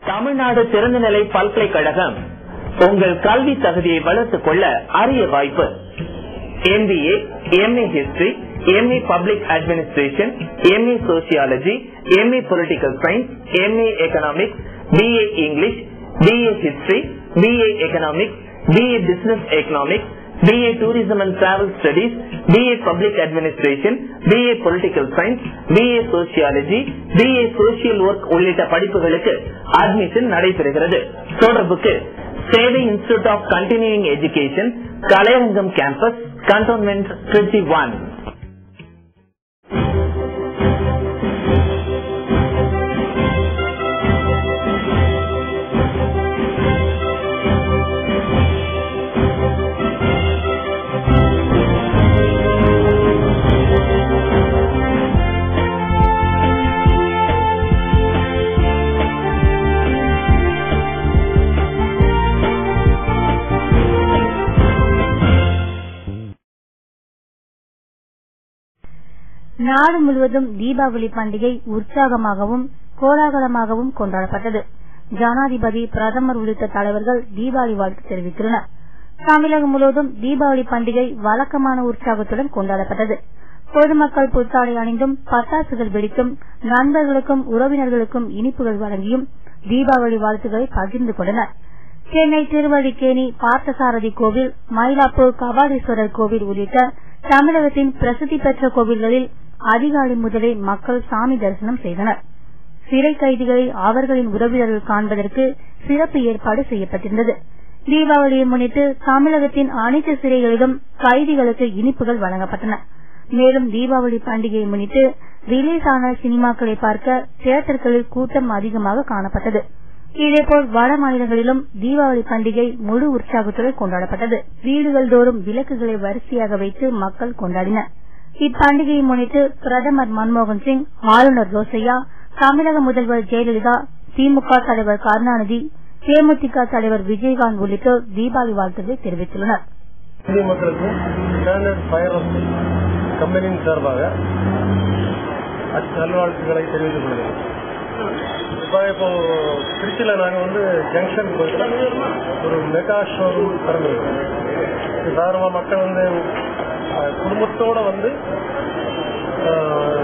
தமிழ்நாடு திறந்தநிலை பல்கலைக்கழகம் உங்கள் கல்வி தகுதியை வளர்த்துக் கொள்ள அரிய வாய்ப்பு. MBA, MA History, MA Public Administration, MA Sociology, MA Political Science, MA Economics, BA English, BA History, BA Economics, BA Business Economics, BA Tourism and Travel Studies, BA Public Administration, BA Political Science, BA Sociology, BA Social Work உள்ளிட்ட படிப்புகளுக்கு admission நடைபெறுகிறது. தொடர்புக்கு சேவை institute of continuing education, Kalaiarangam campus, cantonment, Trichy 1. நாடு முழுவதும் தீபாவளி பண்டிகை உற்சாகமாகவும் கோலாகலமாகவும் கொண்டாடப்பட்டது. ஜனாதிபதி, பிரதமர் உள்ளிட்ட தலைவர்கள் தீபாவளி வாழ்த்து தெரிவித்துள்ளனர். தமிழகம் முழுவதும் தீபாவளி பண்டிகை வழக்கமான உற்சாகத்துடன் கொண்டாடப்பட்டது. பொதுமக்கள் புத்தாடை அணிந்தும், பட்டாசுகள் வெடித்தும், நண்பர்களுக்கும் உறவினர்களுக்கும் இனிப்புகள் வழங்கியும் தீபாவளி வாழ்த்துக்களை பகிர்ந்து கொண்டனர். சென்னை திருவல்லிக்கேணி பார்த்தசாரதி கோவில், மயிலாப்பூர் கபாலீஸ்வரர் கோவில் உள்ளிட்ட தமிழகத்தின் பிரசித்தி பெற்ற கோவில்களில் அதிகாலை முதலே மக்கள் சாமி தரிசனம் செய்தனர். சிறை கைதிகளை அவர்களின் உறவினர்கள் காண்பதற்கு சிறப்பு ஏற்பாடு செய்யப்பட்டிருந்தது. தீபாவளியை முன்னிட்டு தமிழகத்தின் அனைத்து சிறைகளிலும் கைதிகளுக்கு இனிப்புகள் வழங்கப்பட்டன. மேலும் தீபாவளி பண்டிகையை முன்னிட்டு ரிலீஸ் ஆன சினிமாக்களை பார்க்க தியேட்டர்களில் கூட்டம் அதிகமாக காணப்பட்டது. இதேபோல் வட மாநிலங்களிலும் தீபாவளி பண்டிகை முழு உற்சாகத்துடன் கொண்டாடப்பட்டது. வீடுகள் தோறும் விளக்குகளை வரிசையாக வைத்து மக்கள் கொண்டாடினர். இப்பண்டிகையை முன்னிட்டு பிரதமர் மன்மோகன் சிங், ஆளுநர் ரோசையா, தமிழக முதல்வர் ஜெயலலிதா, திமுக தலைவர் கருணாநிதி, தேமுதிக தலைவர் விஜயகாந்த் உள்ளிட்டோர் தீபாவளி வாழ்த்துக்களை தெரிவித்துள்ளனர். இந்திய மக்களுக்கு ஸ்டாண்டர்ட் ஃபயர் கம்பெனியின் சார்பாக நல்வாழ்த்துக்களை தெரிவித்துக் கொள்கிறேன். இப்போ திருச்சியில் நாங்கள் ஜங்ஷன் போயிட்டு ஒரு மெகா ஷோரூம் திறந்துருக்கோம். சாதாரணமாக மக்கள் குடும்பத்தோடு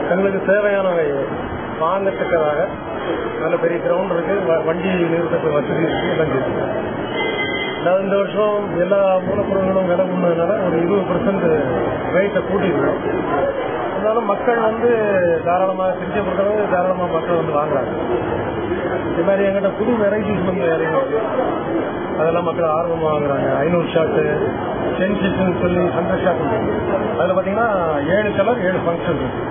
தங்களுக்கு தேவையானவை வாங்கத்தக்கதாக நல்ல பெரிய கிரவுண்ட் இருக்கு, வண்டி நிறுத்தத்துக்கு வசதி இருக்கு, எல்லாம் இருக்கு. அதாவது இந்த வருஷம் எல்லா மூலப்பொருட்களும் விலை முன்னதுனால ஒரு 20% ரேட்டை கூட்டிருக்கோம். அதனால மக்கள் தாராளமாக திருச்சியை பொறுத்தவரை தாராளமாக மக்கள் வாங்குறாங்க. இது மாதிரி எங்கிட்ட புது வெரைட்டிஸ் இறங்கிருக்கு, அதெல்லாம் மக்கள் ஆர்வமாக வாங்குறாங்க. 500 ஷாட்டு, 10 ஷீட்னு சொல்லி 100 ஷாட் இருக்கு. அதில் பார்த்தீங்கன்னா 7 கலர் 7 ஃபங்க்ஷன் இருக்கு.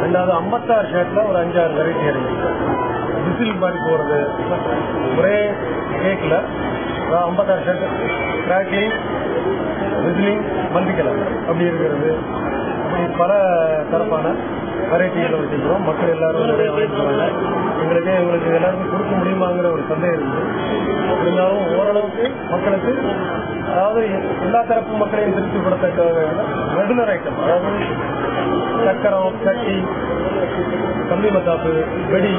ரெண்டாவது 56 ஷாட்டில் ஒரு 5-6 வெரைட்டி இறங்கிருக்கு. விசில் மாதிரி போகிறது ஒரே கேக்கில் 56 shot, crackling, whistling, multi colour அப்படி இருக்கிறது. அப்படி பல தரப்பான வெரைட்டிகளை வச்சுக்கிறோம். மக்கள் எல்லாரும் நிறைய வாங்கிக்கிறாங்க. எங்களுக்கு எல்லாருக்கும் கொடுக்க முடியுமாங்கிற ஒரு சந்தேகம் இருக்குது. இருந்தாலும் ஓரளவுக்கு மக்களுக்கு, அதாவது எல்லா தரப்பு மக்களையும் திருப்திப்படுத்த ரெகுலர் ஐட்டம், அதாவது சக்கரம், சட்டி, கம்பி மத்தாப்பு, வெடி,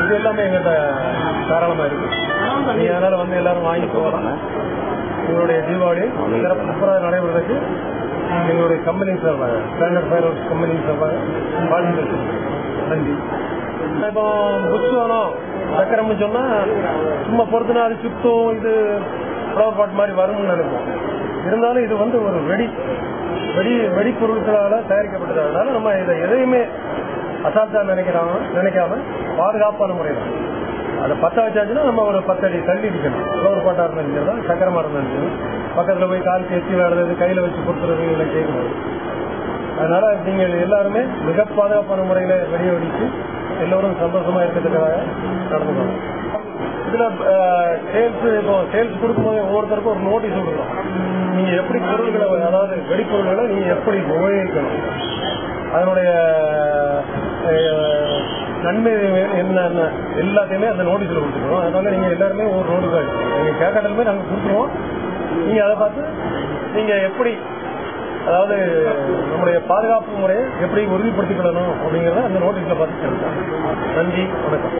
இது எல்லாமே எங்கிட்ட தாராளமாக இருக்கு. நீங்க அதனால எல்லாரும் வாங்கி போகலாம். உங்களுடைய தீபாவளி சிறப்பு சூப்பராக நடைபெறதுக்கு எங்களுடைய கம்பெனி சார்பாக, ஸ்டாண்டர்ட் ஃபயர் ஒர்க்ஸ் கம்பெனி சார்பாக வாழ்த்துக்கள். நன்றி. இப்போ புஷ் வேணும் சக்கரம்னு சொன்னா சும்மா பொறுத்துனா அது சுத்தம், இது ஃப்ளவர் பாட் மாதிரி வரும்னு நினைப்போம். இருந்தாலும் இது ஒரு வெடிப்பொருட்களால் தயாரிக்கப்பட்டதால நம்ம இதை எதையுமே அசால்ட்டா நினைக்காம பாதுகாப்பான முறையில் அதை பற்ற வச்சாச்சுன்னா நம்ம ஒரு 10 அடி தள்ளி இருக்கணும். ஃப்ளவர் பாட்டா இருந்தாலும் சக்கரமா இருந்தாலும் பக்கத்தில் போய் கால் தேய்ச்சி விளையாடுறது, கையில் வச்சு கொடுத்துறது, இதெல்லாம் கேட்கணும். அதனால நீங்கள் எல்லாருமே மிக பாதுகாப்பான முறையில் வெடிய வெடிச்சு எல்லோரும் சந்தோஷமா இருக்கிறதுக்காக நடந்துக்கணும். இதுல சேல்ஸ் கொடுக்கும்போது ஒவ்வொருத்தருக்கும் ஒரு நோட்டீஸ் கொடுக்கணும். நீங்க எப்படி பொருள்களை, அதாவது வெடிப்பொருள்களை நீங்க எப்படி உபயோகிக்கணும், அதனுடைய நன்மை என்ன எல்லாத்தையுமே அந்த நோட்டீஸ்ல கொடுத்துருவோம். அதனால நீங்க எல்லாருமே ஒரு நோட்டீஸ் நீங்க கேட்கறதுமே நாங்க கொடுத்துருவோம். நீங்க அதை பார்த்து நீங்க எப்படி, அதாவது நம்முடைய பாதுகாப்பு முறையை எப்படி உறுதிப்படுத்திக் கொள்ளணும் அப்படிங்கறத அந்த நோட்டீஸ்ல பார்த்து. நன்றி, வணக்கம்.